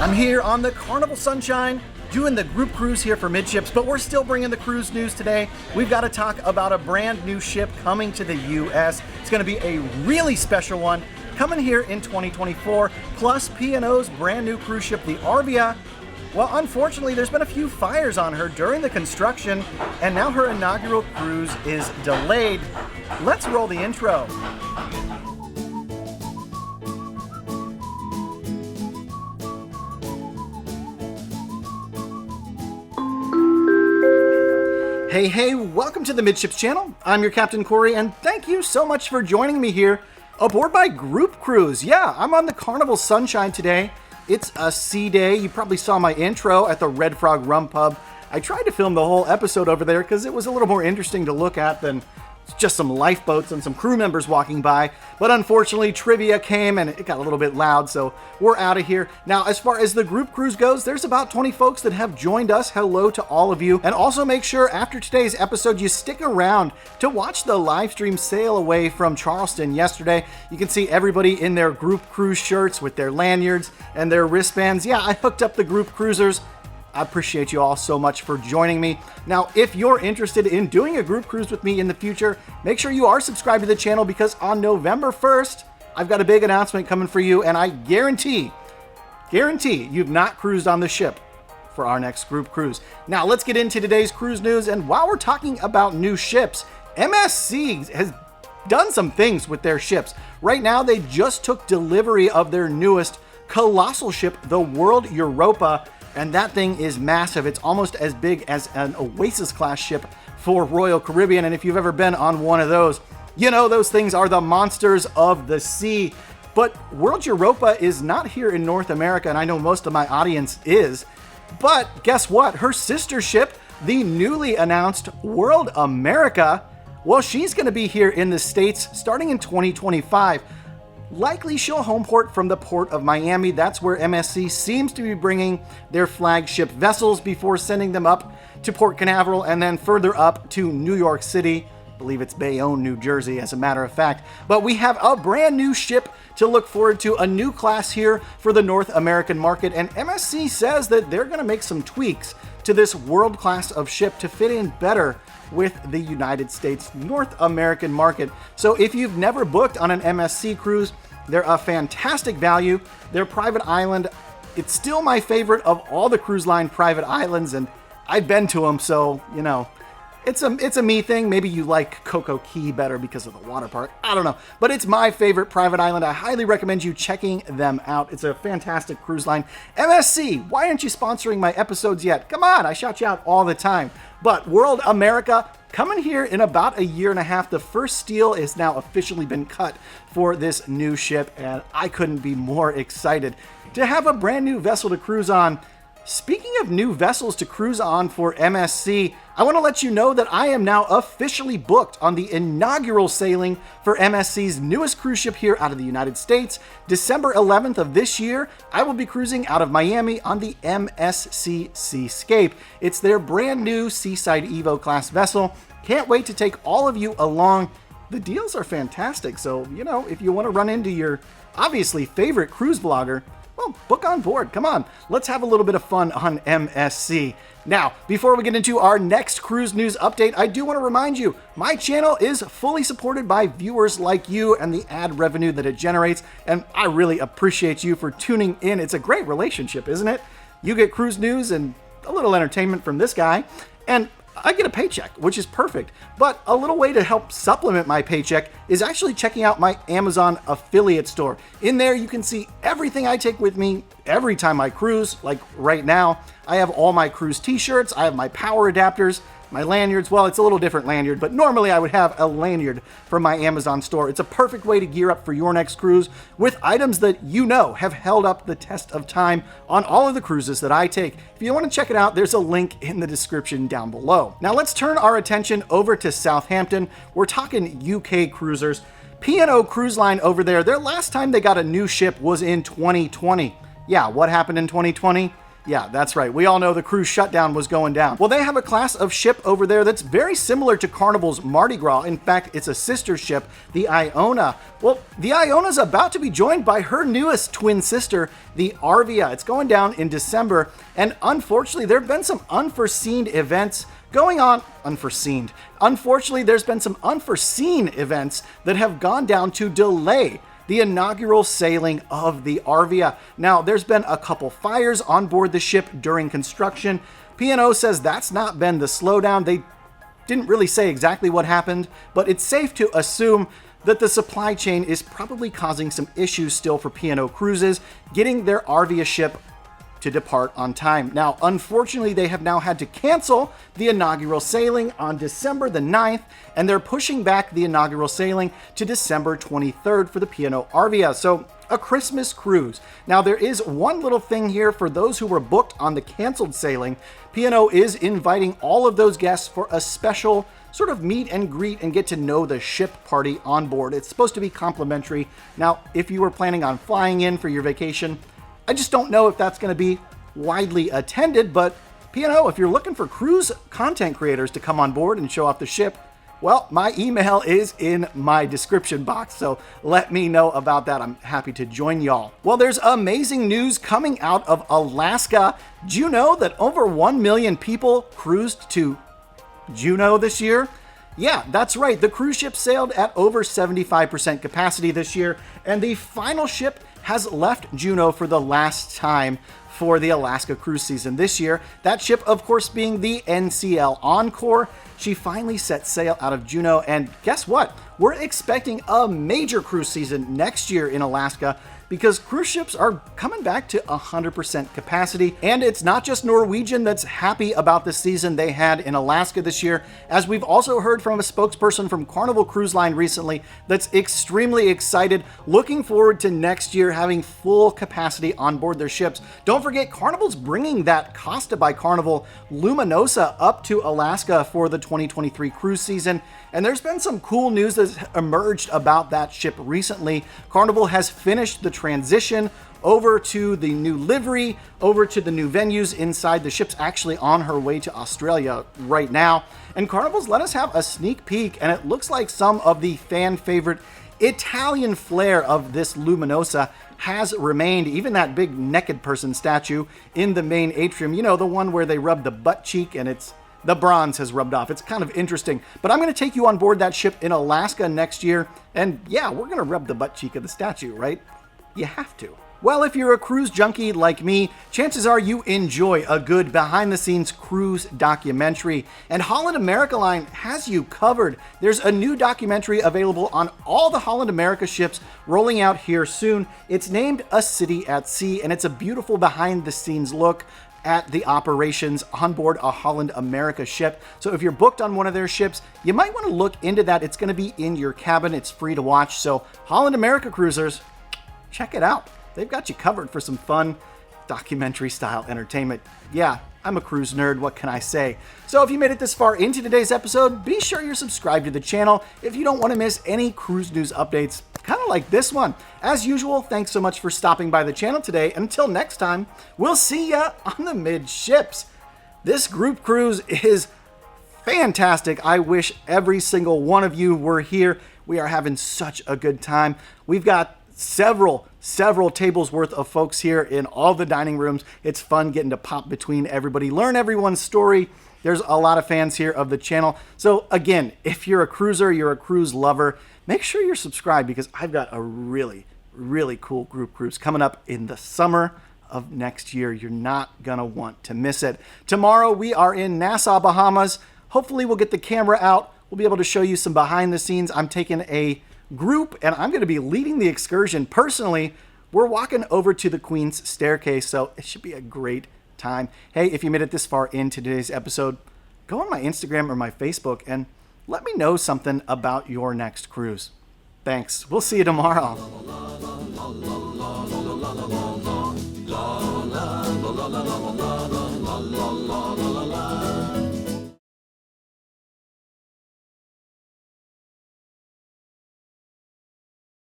I'm here on the Carnival Sunshine doing the group cruise here for Midships, but we're still bringing the cruise news today. We've got to talk about a brand new ship coming to the U.S. It's going to be a really special one coming here in 2024, plus P&O's brand new cruise ship, the Arvia. Well, unfortunately, there's been a few fires on her during the construction, and now her inaugural cruise is delayed. Let's roll the intro. Hey, welcome to the Midships channel. I'm your Captain Corey, and thank you so much for joining me here aboard my group cruise. Yeah, I'm on the Carnival Sunshine today. It's a sea day. You probably saw my intro at the Red Frog Rum Pub. I tried to film the whole episode over there because it was a little more interesting to look at than just some lifeboats and some crew members walking by. But unfortunately, trivia came and it got a little bit loud, so we're out of here. Now, as far as the group cruise goes, there's about 20 folks that have joined us. Hello to all of you. And also make sure after today's episode, you stick around to watch the live stream sail away from Charleston yesterday. You can see everybody in their group cruise shirts with their lanyards and their wristbands. Yeah, I hooked up the group cruisers. I appreciate you all so much for joining me. Now, if you're interested in doing a group cruise with me in the future, make sure you are subscribed to the channel because on November 1st, I've got a big announcement coming for you, and I guarantee you've not cruised on the ship for our next group cruise. Now, let's get into today's cruise news, and while we're talking about new ships, MSC has done some things with their ships. Right now, they just took delivery of their newest colossal ship, the World Europa. And that thing is massive. It's almost as big as an Oasis-class ship for Royal Caribbean. And if you've ever been on one of those, you know those things are the monsters of the sea. But World Europa is not here in North America, and I know most of my audience is. But guess what? Her sister ship, the newly announced World America, well, she's going to be here in the States starting in 2025. Likely she'll home port from the port of Miami. That's where MSC seems to be bringing their flagship vessels before sending them up to Port Canaveral and then further up to New York City. I believe it's Bayonne, New Jersey, as a matter of fact. But we have a brand new ship to look forward to, a new class here for the North American market. And MSC says that they're going to make some tweaks to this world class of ship to fit in better with the United States North American market. So if you've never booked on an MSC cruise, they're a fantastic value. Their private island, it's still my favorite of all the cruise line private islands, and I've been to them, so, you know, it's a me thing. Maybe you like Coco Key better because of the water park. I don't know. But it's my favorite private island. I highly recommend you checking them out. It's a fantastic cruise line. MSC, why aren't you sponsoring my episodes yet? Come on, I shout you out all the time. But World America, coming here in about a year and a half. The first steel is now officially been cut for this new ship, and I couldn't be more excited to have a brand new vessel to cruise on. Speaking of new vessels to cruise on for MSC, I want to let you know that I am now officially booked on the inaugural sailing for MSC's newest cruise ship here out of the United States. December 11th of this year, I will be cruising out of Miami on the MSC Seascape. It's their brand new Seaside Evo class vessel. Can't wait to take all of you along. The deals are fantastic, so, you know, if you want to run into your obviously favorite cruise vlogger, well, book on board. Come on, let's have a little bit of fun on MSC. Now, before we get into our next cruise news update, I do want to remind you, my channel is fully supported by viewers like you and the ad revenue that it generates, and I really appreciate you for tuning in. It's a great relationship, isn't it? You get cruise news and a little entertainment from this guy, and I get a paycheck, which is perfect. But a little way to help supplement my paycheck is actually checking out my Amazon affiliate store. In there, you can see everything I take with me every time I cruise. Like right now, I have all my cruise t-shirts, I have my power adapters, my lanyards. Well, it's a little different lanyard, but normally I would have a lanyard from my Amazon store. It's a perfect way to gear up for your next cruise with items that you know have held up the test of time on all of the cruises that I take. If you want to check it out, there's a link in the description down below. Now let's turn our attention over to Southampton. We're talking UK cruisers. P&O Cruise Line over there, their last time they got a new ship was in 2020. Yeah, what happened in 2020? Yeah, that's right. We all know the cruise shutdown was going down. Well, they have a class of ship over there that's very similar to Carnival's Mardi Gras. In fact, it's a sister ship, the Iona. Well, the Iona's about to be joined by her newest twin sister, the Arvia. It's going down in December, and unfortunately, there have been some unforeseen events going on. Unfortunately, there's been some unforeseen events that have gone down to delay the inaugural sailing of the Arvia. Now, there's been a couple fires on board the ship during construction. P&O says that's not been the slowdown. They didn't really say exactly what happened, but it's safe to assume that the supply chain is probably causing some issues still for P&O Cruises getting their Arvia ship to depart on time. Now, unfortunately, they have now had to cancel the inaugural sailing on December the 9th, and they're pushing back the inaugural sailing to December 23rd for the P&O Arvia. So, a Christmas cruise. Now, there is one little thing here for those who were booked on the canceled sailing. P&O is inviting all of those guests for a special sort of meet and greet and get to know the ship party on board. It's supposed to be complimentary. Now, if you were planning on flying in for your vacation, I just don't know if that's going to be widely attended, but P&O, if you're looking for cruise content creators to come on board and show off the ship, well, my email is in my description box, so let me know about that. I'm happy to join y'all. Well, there's amazing news coming out of Alaska. Do you know that over 1 million people cruised to Juno this year? Yeah, that's right. The cruise ship sailed at over 75% capacity this year, and the final ship has left Juno for the last time for the Alaska cruise season this year. That ship, of course, being the NCL Encore. She finally set sail out of Juno, and guess what? We're expecting a major cruise season next year in Alaska because cruise ships are coming back to 100% capacity. And it's not just Norwegian that's happy about the season they had in Alaska this year, as we've also heard from a spokesperson from Carnival Cruise Line recently that's extremely excited, looking forward to next year having full capacity on board their ships. Don't forget, Carnival's bringing that Costa by Carnival Luminosa up to Alaska for the 2023 cruise season. And there's been some cool news that's emerged about that ship recently. Carnival has finished the transition over to the new livery, over to the new venues inside. The ship's actually on her way to Australia right now. And Carnival's let us have a sneak peek, and it looks like some of the fan favorite Italian flair of this Luminosa has remained. Even that big naked person statue in the main atrium, you know, the one where they rub the butt cheek and the bronze has rubbed off. It's kind of interesting. But I'm going to take you on board that ship in Alaska next year. And yeah, we're going to rub the butt cheek of the statue, right? You have to. Well, if you're a cruise junkie like me, chances are you enjoy a good behind-the-scenes cruise documentary. And Holland America line has you covered. There's a new documentary available on all the Holland America ships rolling out here soon. It's named A City at Sea, and it's a beautiful behind-the-scenes look at the operations on board a Holland America ship. So if you're booked on one of their ships, you might want to look into that. It's going to be in your cabin. It's free to watch. So Holland America cruisers, check it out. They've got you covered for some fun documentary style entertainment. Yeah, I'm a cruise nerd, what can I say? So if you made it this far into today's episode, be sure you're subscribed to the channel if you don't want to miss any cruise news updates, kind of like this one. As usual, thanks so much for stopping by the channel today. Until next time, we'll see ya on the Midships. This group cruise is fantastic. I wish every single one of you were here. We are having such a good time. We've got several tables worth of folks here in all the dining rooms. It's fun getting to pop between everybody, learn everyone's story. There's a lot of fans here of the channel. So again, if you're a cruiser, you're a cruise lover, make sure you're subscribed because I've got a really cool group cruise coming up in the summer of next year. You're not gonna want to miss it. Tomorrow we are in Nassau, Bahamas. Hopefully we'll get the camera out. We'll be able to show you some behind the scenes. I'm taking a group and I'm going to be leading the excursion personally. We're walking over to the Queen's Staircase, so it should be a great time. Hey, if you made it this far into today's episode, go on my Instagram or my Facebook and let me know something about your next cruise. Thanks. We'll see you tomorrow.